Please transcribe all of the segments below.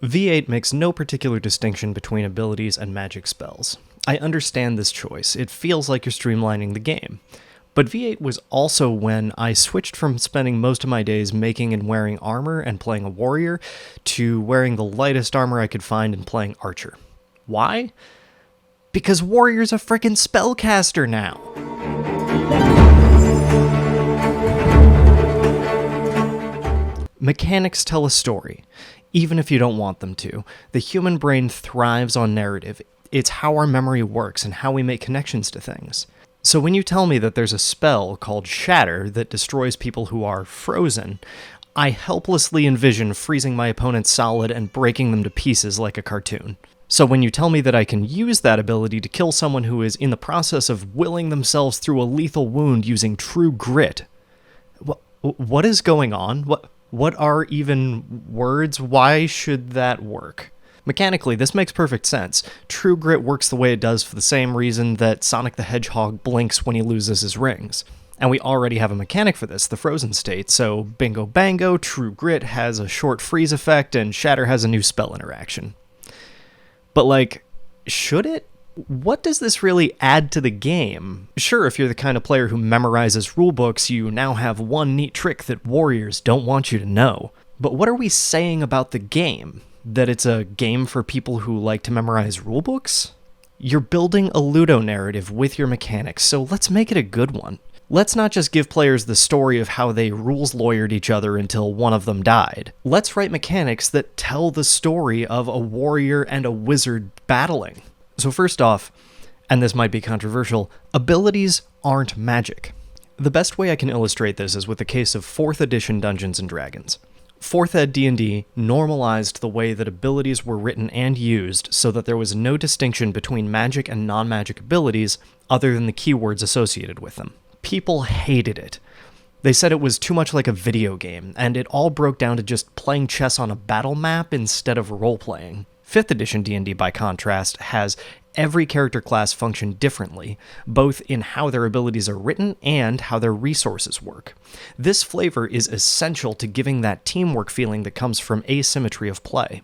V8 makes no particular distinction between abilities and magic spells. I understand this choice, it feels like you're streamlining the game. But V8 was also when I switched from spending most of my days making and wearing armor and playing a warrior, to wearing the lightest armor I could find and playing archer. Why? Because warrior's a frickin' spellcaster now! Mechanics tell a story, even if you don't want them to. The human brain thrives on narrative. It's how our memory works and how we make connections to things. So when you tell me that there's a spell called Shatter that destroys people who are frozen, I helplessly envision freezing my opponent solid and breaking them to pieces like a cartoon. So when you tell me that I can use that ability to kill someone who is in the process of willing themselves through a lethal wound using true grit, what is going on? What are even words? Why should that work? Mechanically, this makes perfect sense. True grit works the way it does for the same reason that Sonic the Hedgehog blinks when he loses his rings. And we already have a mechanic for this, the frozen state, so bingo bango, True Grit has a short freeze effect, and Shatter has a new spell interaction. But should it? What does this really add to the game? Sure, if you're the kind of player who memorizes rulebooks, you now have one neat trick that warriors don't want you to know. But what are we saying about the game? That it's a game for people who like to memorize rulebooks? You're building a Ludo narrative with your mechanics, so let's make it a good one. Let's not just give players the story of how they rules lawyered each other until one of them died. Let's write mechanics that tell the story of a warrior and a wizard battling. So first off, and this might be controversial, abilities aren't magic. The best way I can illustrate this is with the case of 4th edition Dungeons & Dragons. 4th ed D&D normalized the way that abilities were written and used so that there was no distinction between magic and non-magic abilities other than the keywords associated with them. People hated it. They said it was too much like a video game, and it all broke down to just playing chess on a battle map instead of role-playing. 5th edition D&D, by contrast, has every character class function differently, both in how their abilities are written and how their resources work. This flavor is essential to giving that teamwork feeling that comes from asymmetry of play.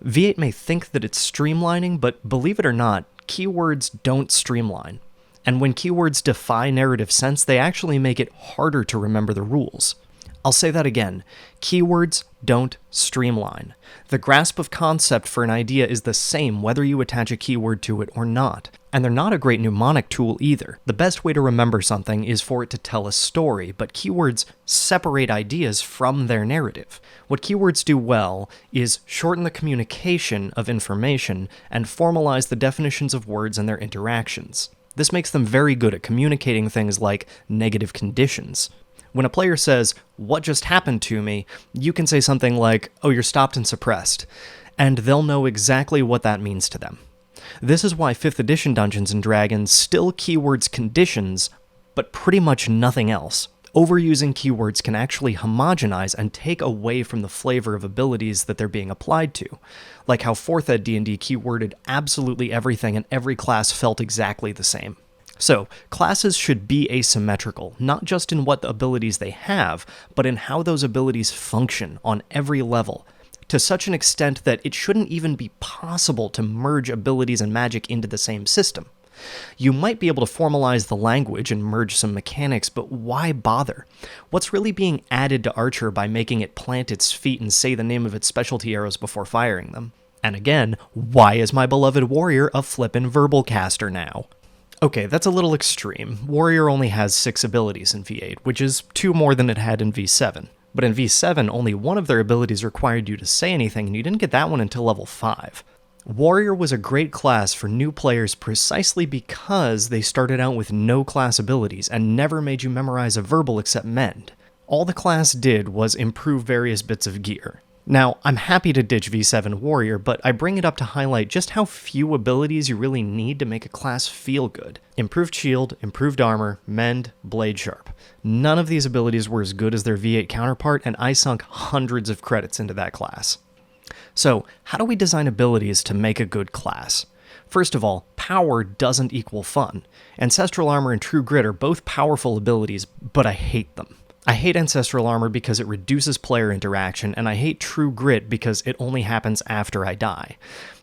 V8 may think that it's streamlining, but believe it or not, keywords don't streamline. And when keywords defy narrative sense, they actually make it harder to remember the rules. I'll say that again. Keywords don't streamline. The grasp of concept for an idea is the same whether you attach a keyword to it or not. And they're not a great mnemonic tool either. The best way to remember something is for it to tell a story, but keywords separate ideas from their narrative. What keywords do well is shorten the communication of information and formalize the definitions of words and their interactions. This makes them very good at communicating things like negative conditions. When a player says, "What just happened to me?" you can say something like, "Oh, you're stopped and suppressed," and they'll know exactly what that means to them. This is why 5th edition Dungeons & Dragons still keywords conditions, but pretty much nothing else. Overusing keywords can actually homogenize and take away from the flavor of abilities that they're being applied to, like how 4th ed D&D keyworded absolutely everything and every class felt exactly the same. So, classes should be asymmetrical, not just in what abilities they have, but in how those abilities function on every level, to such an extent that it shouldn't even be possible to merge abilities and magic into the same system. You might be able to formalize the language and merge some mechanics, but why bother? What's really being added to Archer by making it plant its feet and say the name of its specialty arrows before firing them? And again, why is my beloved warrior a flippin' verbal caster now? Okay, that's a little extreme. Warrior only has 6 abilities in V8, which is 2 more than it had in V7. But in V7, only one of their abilities required you to say anything, and you didn't get that one until level 5. Warrior was a great class for new players precisely because they started out with no class abilities and never made you memorize a verbal except mend. All the class did was improve various bits of gear. Now, I'm happy to ditch V7 Warrior, but I bring it up to highlight just how few abilities you really need to make a class feel good. Improved shield, improved armor, mend, blade sharp. None of these abilities were as good as their V8 counterpart, and I sunk hundreds of credits into that class. So, how do we design abilities to make a good class? First of all, power doesn't equal fun. Ancestral Armor and True Grit are both powerful abilities, but I hate them. I hate Ancestral Armor because it reduces player interaction, and I hate True Grit because it only happens after I die.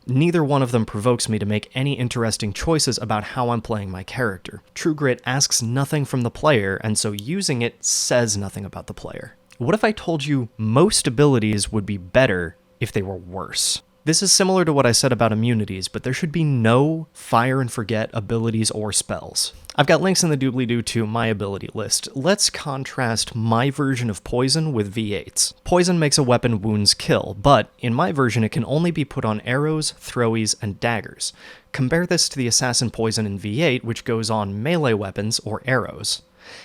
Neither one of them provokes me to make any interesting choices about how I'm playing my character. True Grit asks nothing from the player, and so using it says nothing about the player. What if I told you most abilities would be better if they were worse? This is similar to what I said about immunities, but there should be no fire and forget abilities or spells. I've got links in the doobly-doo to my ability list. Let's contrast my version of Poison with V8's. Poison makes a weapon wounds kill, but in my version it can only be put on arrows, throwies, and daggers. Compare this to the Assassin Poison in V8, which goes on melee weapons or arrows.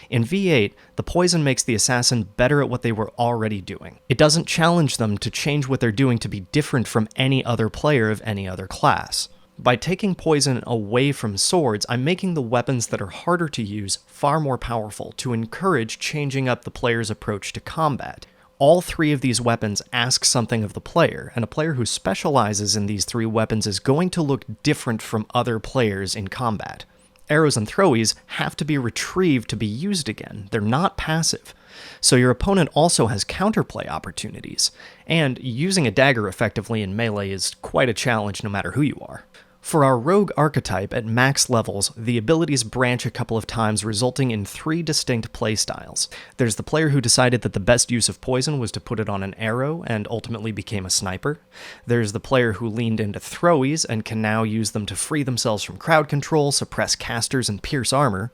In V8, the poison makes the assassin better at what they were already doing. It doesn't challenge them to change what they're doing to be different from any other player of any other class. By taking poison away from swords, I'm making the weapons that are harder to use far more powerful to encourage changing up the player's approach to combat. All three of these weapons ask something of the player, and a player who specializes in these three weapons is going to look different from other players in combat. Arrows and throwies have to be retrieved to be used again. They're not passive. So your opponent also has counterplay opportunities, and using a dagger effectively in melee is quite a challenge no matter who you are. For our rogue archetype at max levels, the abilities branch a couple of times, resulting in 3 distinct playstyles. There's the player who decided that the best use of poison was to put it on an arrow and ultimately became a sniper. There's the player who leaned into throwies and can now use them to free themselves from crowd control, suppress casters, and pierce armor.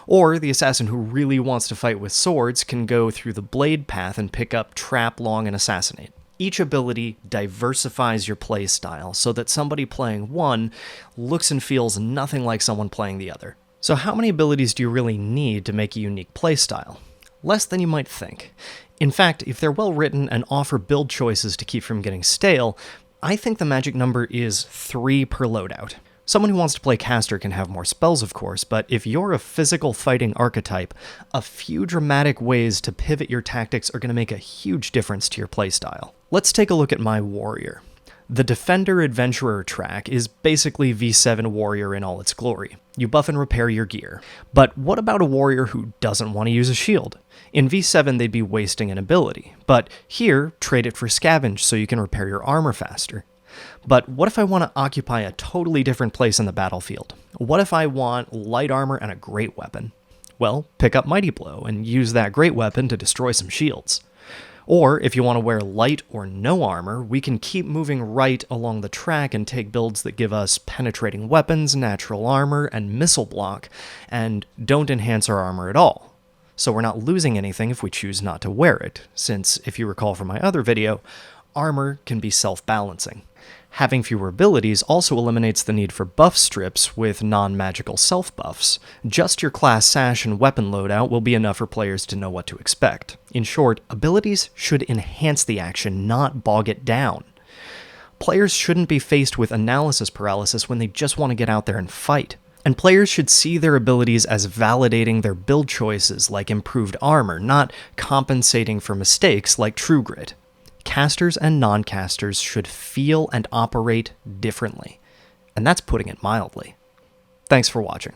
Or the assassin who really wants to fight with swords can go through the blade path and pick up trap, long, and assassinate. Each ability diversifies your playstyle so that somebody playing one looks and feels nothing like someone playing the other. So how many abilities do you really need to make a unique playstyle? Less than you might think. In fact, if they're well written and offer build choices to keep from getting stale, I think the magic number is 3 per loadout. Someone who wants to play caster can have more spells, of course, but if you're a physical fighting archetype, a few dramatic ways to pivot your tactics are going to make a huge difference to your playstyle. Let's take a look at my warrior. The Defender Adventurer track is basically V7 Warrior in all its glory. You buff and repair your gear. But what about a warrior who doesn't want to use a shield? In V7 they'd be wasting an ability, but here, trade it for Scavenge so you can repair your armor faster. But what if I want to occupy a totally different place in the battlefield? What if I want light armor and a great weapon? Well, pick up Mighty Blow and use that great weapon to destroy some shields. Or, if you want to wear light or no armor, we can keep moving right along the track and take builds that give us penetrating weapons, natural armor, and missile block, and don't enhance our armor at all. So we're not losing anything if we choose not to wear it, since, if you recall from my other video, armor can be self-balancing. Having fewer abilities also eliminates the need for buff strips with non-magical self-buffs. Just your class sash and weapon loadout will be enough for players to know what to expect. In short, abilities should enhance the action, not bog it down. Players shouldn't be faced with analysis paralysis when they just want to get out there and fight. And players should see their abilities as validating their build choices like improved armor, not compensating for mistakes like True Grit. Casters and non-casters should feel and operate differently, and that's putting it mildly. Thanks for watching.